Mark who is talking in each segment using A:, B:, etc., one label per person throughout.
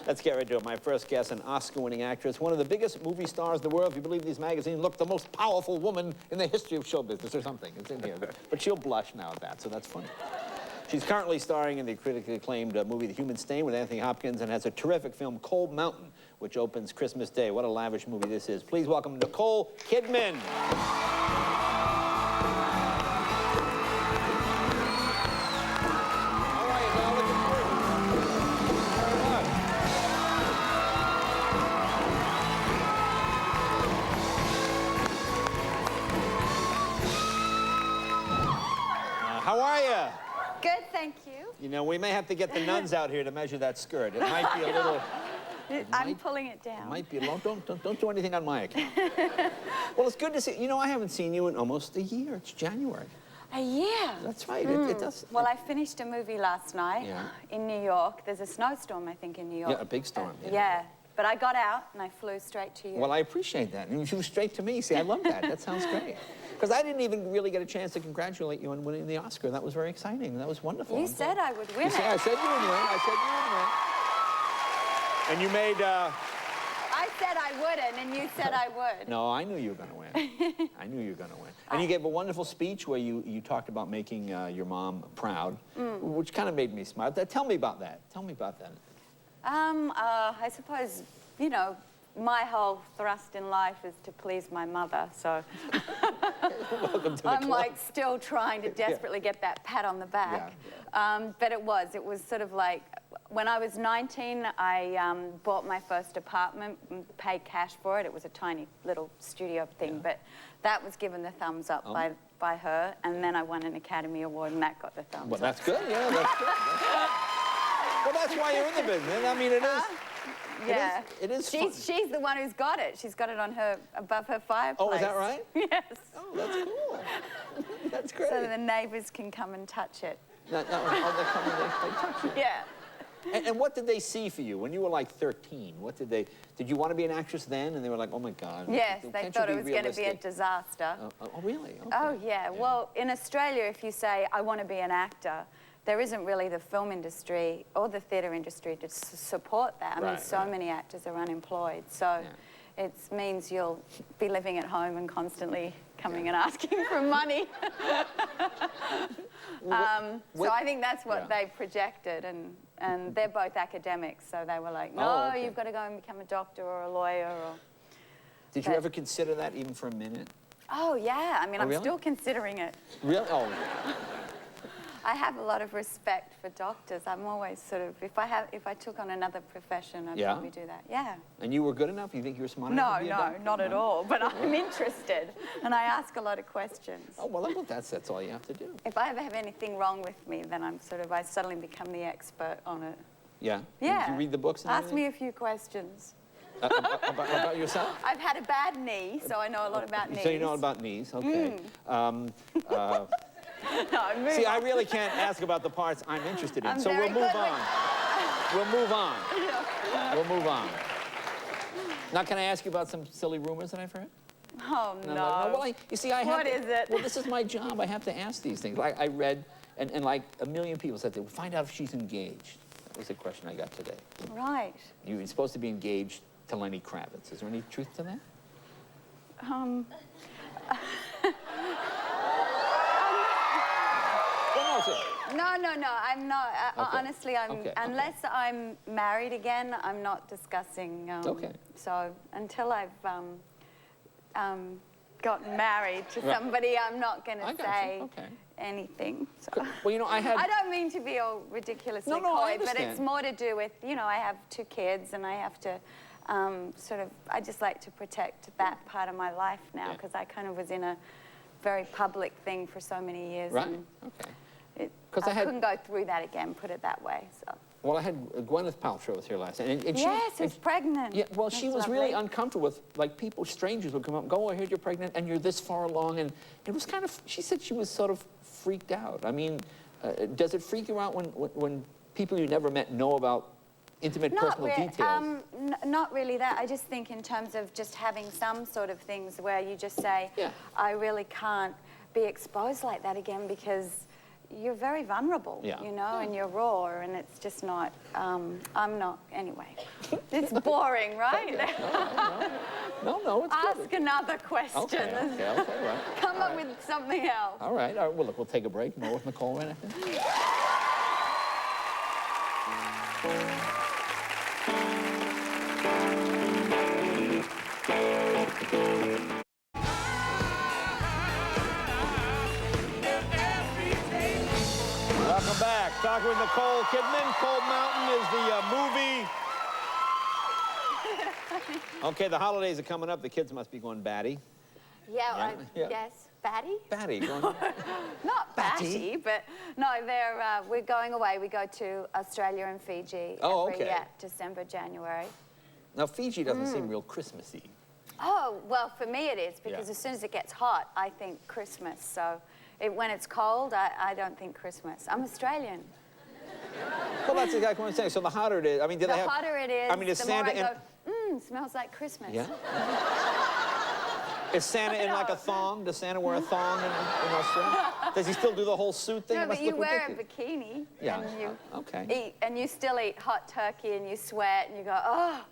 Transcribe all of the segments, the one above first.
A: Let's get right to it. My first guest, an Oscar-winning actress, one of the biggest movie stars in the world. If you believe these magazines, look, the most powerful woman in the history of show business or something. It's in here. But she'll blush now at that, so that's funny. She's currently starring in the critically acclaimed movie The Human Stain with Anthony Hopkins and has a terrific film, Cold Mountain, which opens Christmas Day. What a lavish movie this is. Please welcome Nicole Kidman. How are you?
B: Good, thank you.
A: You know, we may have to get the nuns out here to measure that skirt. It might be a little...
B: I'm pulling it down.
A: It might be long. Don't do anything on my account. Well, it's good to see. You know, I haven't seen you in almost a year. It's January.
B: A year?
A: That's right. It does.
B: Well, I finished a movie last night in New York. There's a snowstorm, I think, in New York.
A: Yeah, a big storm.
B: Yeah. But I got out and I flew straight to you.
A: Well, I appreciate that. And you flew straight to me. See, I love that. That sounds great. Because I didn't even really get a chance to congratulate you on winning the Oscar. That was very exciting. That was wonderful.
B: You said I would win it.
A: I said you would win. I said you would win. And you made...
B: I said I wouldn't, and you said I would.
A: No, I knew you were going to win. I knew you were going to win. And you gave a wonderful speech where you talked about making your mom proud, which kind of made me smile. Tell me about that. Tell me about that.
B: I suppose, you know, my whole thrust in life is to please my mother, so
A: Welcome to the
B: I'm
A: club.
B: like still trying to desperately get that pat on the back. But it was sort of like, when I was 19, I bought my first apartment, paid cash for it. It was a tiny little studio thing, but that was given the thumbs up by her, and then I won an Academy Award, and that got the thumbs up.
A: Well, that's good, yeah, that's good. Well, that's why you're in the business. I mean, it is...
B: Yeah.
A: It is
B: she's the one who's got it. She's got it on her, above her fireplace.
A: Oh, is that right?
B: Yes.
A: Oh, that's cool. That's great.
B: So the neighbors can come and touch it.
A: They touch it.
B: Yeah.
A: And what did they see for you when you were like 13? What did they... Did you want to be an actress then? And they were like, oh, my God.
B: Yes, they thought it was going to be a disaster.
A: Oh, really? Okay.
B: Oh, yeah. Well, in Australia, if you say, I want to be an actor, there isn't really the film industry or the theatre industry to support that. I mean, so many actors are unemployed. So it means you'll be living at home and constantly coming and asking for money. So I think that's what they projected. And they're both academics, so they were like, no, you've got to go and become a doctor or a lawyer. Or...
A: Did you ever consider that even for a minute?
B: Oh, yeah. I mean, I'm still considering it.
A: Really? Oh.
B: I have a lot of respect for doctors. I'm always sort of, if I took on another profession, I'd probably do that. Yeah.
A: And you were good enough? You think you were smart enough to be a doctor?
B: No, not at all. But I'm interested, and I ask a lot of questions.
A: Oh, well, that's all you have to do.
B: If I ever have anything wrong with me, then I suddenly become the expert on it.
A: Yeah?
B: Yeah.
A: Did you read the books and
B: Ask me a few questions.
A: About yourself?
B: I've had a bad knee, so I know a lot about knees.
A: So you know about knees, okay.
B: No,
A: see, I really can't ask about the parts I'm interested in, so we'll move on. We'll move on. We'll move on. Now, can I ask you about some silly rumors that I've heard?
B: Oh, no.
A: Well, you see, I have
B: What is it?
A: Well, this is my job. I have to ask these things. I read, and like a million people said they would find out if she's engaged. That was the question I got today.
B: Right.
A: You're supposed to be engaged to Lenny Kravitz. Is there any truth to that?
B: No, I'm not. Honestly, unless I'm married again, I'm not discussing. So until I've gotten married to somebody, I'm not going to say anything. So.
A: Well, you know, I
B: don't mean to be all ridiculously coy, but it's more to do with, you know, I have 2 kids, and I have to I just like to protect that part of my life now, because I kind of was in a very public thing for so many years.
A: Right,
B: I couldn't go through that again, put it that way. So.
A: Well, I had Gwyneth Paltrow was here last night. And
B: yes, she was pregnant.
A: Yeah, well, she was really uncomfortable with, like, people, strangers would come up and go, oh, I heard you're pregnant, and you're this far along. And it was kind of, she said she was sort of freaked out. I mean, does it freak you out when people you never met know about intimate personal details?
B: Not really that. I just think in terms of just having some sort of things where you just say, I really can't be exposed like that again, because you're very vulnerable,
A: Yeah.
B: you know, and you're raw, and it's just not, I'm not, anyway. It's boring, right?
A: No, it's good.
B: Ask another question.
A: Okay, right.
B: Come up with something else.
A: All right, well, look, we'll take a break. More with Nicole right after. Welcome back. Talking with Nicole Kidman. Cold Mountain is the movie. Okay, the holidays are coming up. The kids must be going batty.
B: Yeah,
A: Yeah.
B: yes. Batty?
A: Batty. Going...
B: Not batty, but no, we're going away. We go to Australia and Fiji every December, January.
A: Now, Fiji doesn't seem real Christmassy.
B: Oh, well, for me it is, because as soon as it gets hot, I think Christmas. So when it's cold, I don't think Christmas. I'm Australian.
A: Well, that's exactly what I'm saying. So the hotter it is, I mean, do they have...
B: The hotter it is,
A: I mean, is
B: the
A: Santa
B: more I go, smells like Christmas.
A: Yeah? Is Santa in like a thong? Does Santa wear a thong in Australia? Does he still do the whole suit thing?
B: No,
A: It must
B: but you
A: look
B: wear
A: ridiculous.
B: a bikini.
A: Yeah.
B: And you
A: Okay.
B: eat, and you still eat hot turkey, and you sweat, and you go, oh,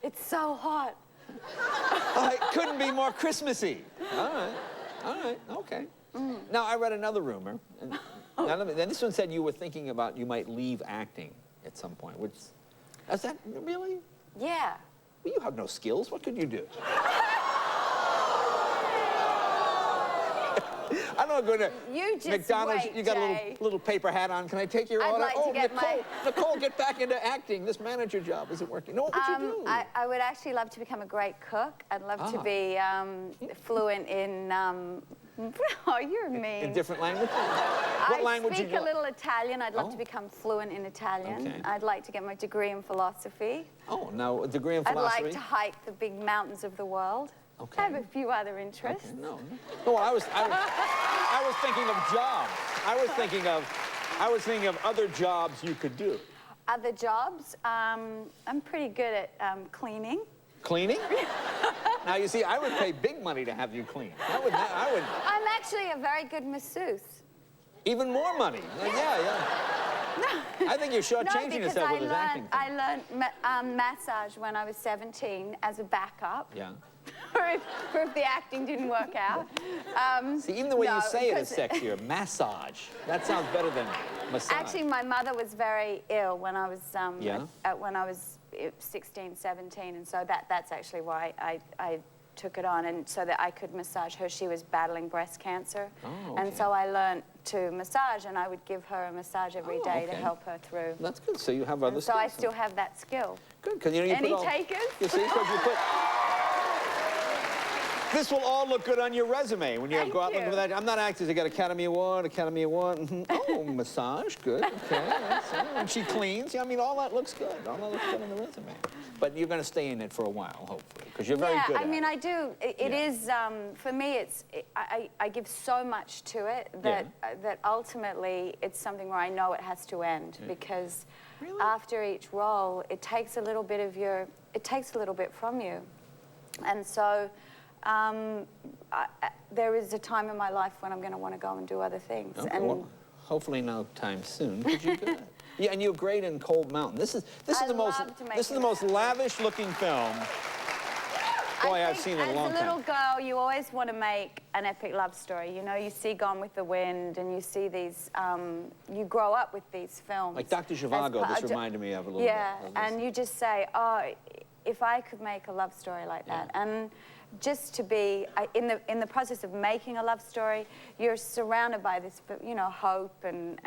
B: it's so hot.
A: Oh, it couldn't be more Christmassy. All right, okay. Now, I read another rumor. And now, then this one said you were thinking about you might leave acting at some point, which... Is that really?
B: Yeah.
A: Well, you have no skills. What could you do? I'm not going to McDonald's.
B: Wait,
A: you got
B: Jay.
A: a little paper hat on. Can I take your order?
B: Like to get
A: Nicole, get back into acting. This manager job isn't working. No, what would you do?
B: I would actually love to become a great cook. I'd love to be fluent in... oh, you're mean.
A: In different languages? What language
B: I speak a little Italian. I'd love to become fluent in Italian.
A: Okay.
B: I'd like to get my degree in philosophy.
A: Oh, now a degree in
B: I'd
A: philosophy?
B: like to hike the big mountains of the world.
A: Okay.
B: I have a few other interests.
A: Okay, no. I was thinking of jobs. I was thinking of other jobs you could do.
B: Other jobs? I'm pretty good at cleaning.
A: Cleaning? Now, you see, I would pay big money to have you clean. I would.
B: I'm actually a very good masseuse.
A: Even more money. Yeah. I think you're shortchanging yourself with this acting thing.
B: I learned massage when I was 17 as a backup.
A: Yeah.
B: for if the acting didn't work out.
A: See, even the way you say it is sexier. Massage. That sounds better than massage.
B: Actually, my mother was very ill when I was when I was 16, 17, and so that's actually why I took it on, and so that I could massage her. She was battling breast cancer, and so I learned to massage, and I would give her a massage every day to help her through.
A: That's good. So you have other skills.
B: So I still have that skill.
A: Good, because you know
B: Any takers?
A: You see, because you put. This will all look good on your resume when you go out looking for that. I'm not actors. I got Academy Award. Oh, massage, good. Okay, and she cleans. Yeah, I mean, all that looks good. All that looks good on the resume. But you're going to stay in it for a while, hopefully, because you're very good at it.
B: Yeah, I mean, I do. It is, for me, I give so much to it that that ultimately it's something where I know it has to end, because after each role, it takes a little bit of it takes a little bit from you. And so there is a time in my life when I'm going to want to go and do other things.
A: Okay,
B: and
A: well, hopefully no time soon, because you're good. Yeah, and you're great in Cold Mountain. This is the most lavish looking film. Boy, I've seen it in a long time.
B: As a little girl, you always want to make an epic love story. You know, you see Gone with the Wind, and you see these. You grow up with these films.
A: Like Dr. Zhivago, this reminded me of a little bit.
B: Yeah, and you just say, oh, if I could make a love story like that, and just to be in the process of making a love story, you're surrounded by this, you know, hope, and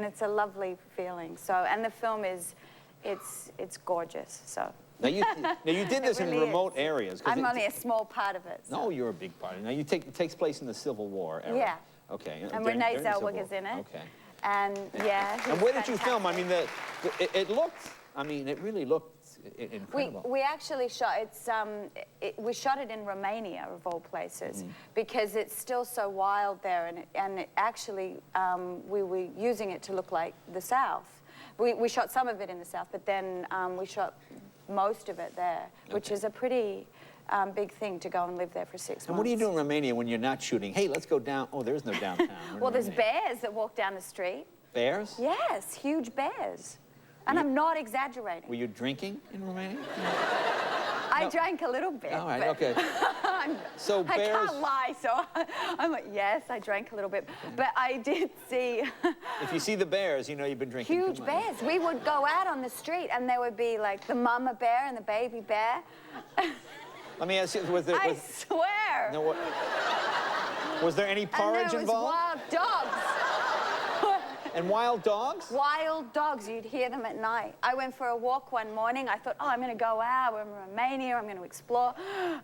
B: it's a lovely feeling. So, and the film is, it's gorgeous. So.
A: Now you did this in remote areas.
B: I'm only a small part of it. So.
A: No, you're a big part. Now it takes place in the Civil War era.
B: Yeah.
A: Okay.
B: And Renee Zellweger's in it.
A: Okay.
B: And yeah.
A: And where did you film? I mean, it looked. I mean, it really looked incredible.
B: We actually shot we shot it in Romania, of all places, because it's still so wild there, and it actually we were using it to look like the South. We shot some of it in the South, but then we shot most of it there, which is a pretty big thing to go and live there for 6 months.
A: And what do you do in Romania when you're not shooting? Hey, let's go down. Oh, there's no downtown.
B: Well, there's bears that walk down the street.
A: Bears?
B: Yes, huge bears. And I'm not exaggerating.
A: Were you drinking in Romania?
B: I drank a little bit.
A: All right, okay. So
B: I
A: bears...
B: can't lie, so I'm like, yes, I drank a little bit. But I did see...
A: If you see the bears, you know you've been drinking
B: huge
A: too much.
B: bears. We would go out on the street, and there would be, like, the mama bear and the baby bear.
A: Let me ask you, was there...
B: I swear.
A: No, was there any porridge
B: and there was
A: involved?
B: wild dogs.
A: And wild dogs?
B: Wild dogs. You'd hear them at night. I went for a walk one morning. I thought, oh, I'm going to go out. We're in Romania. I'm going to explore.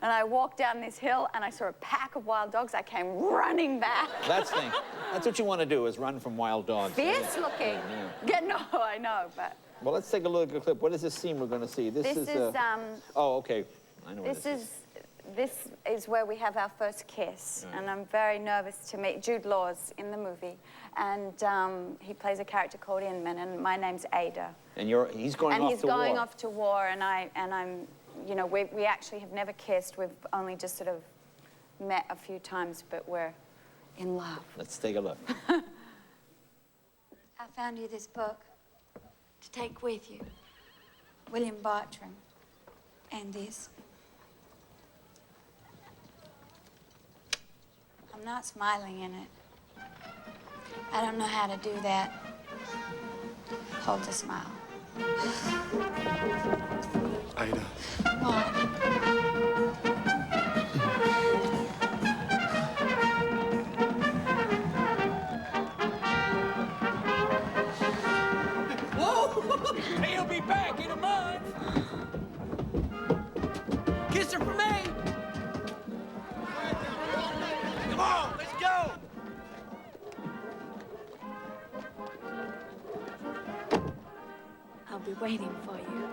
B: And I walked down this hill, and I saw a pack of wild dogs. I came running back.
A: That's what you want to do, is run from wild dogs.
B: Fierce looking. Yeah, no, I know, but...
A: Well, let's take a look at a clip. What is this scene we're going to see? This is oh, okay. I know what
B: This is where we have our first kiss, and I'm very nervous to meet Jude Law's in the movie, and he plays a character called Inman, and my name's Ada.
A: And he's going off to war.
B: And I'm, you know, we actually have never kissed. We've only just sort of met a few times, but we're in love.
A: Let's take a look.
C: I found you this book to take with you. William Bartram, and this. I'm not smiling in it. I don't know how to do that. Hold the smile.
D: Ida.
C: What?
E: Whoa! He'll be back in a month. Kiss her for me. Come on, let's go!
C: I'll be waiting for you.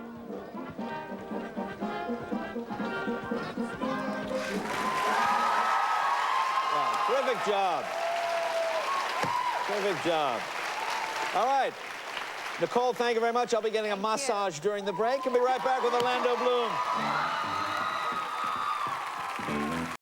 A: Wow, terrific job. Terrific job. All right. Nicole, thank you very much. I'll be getting a massage during the break. I'll be right back with Orlando Bloom.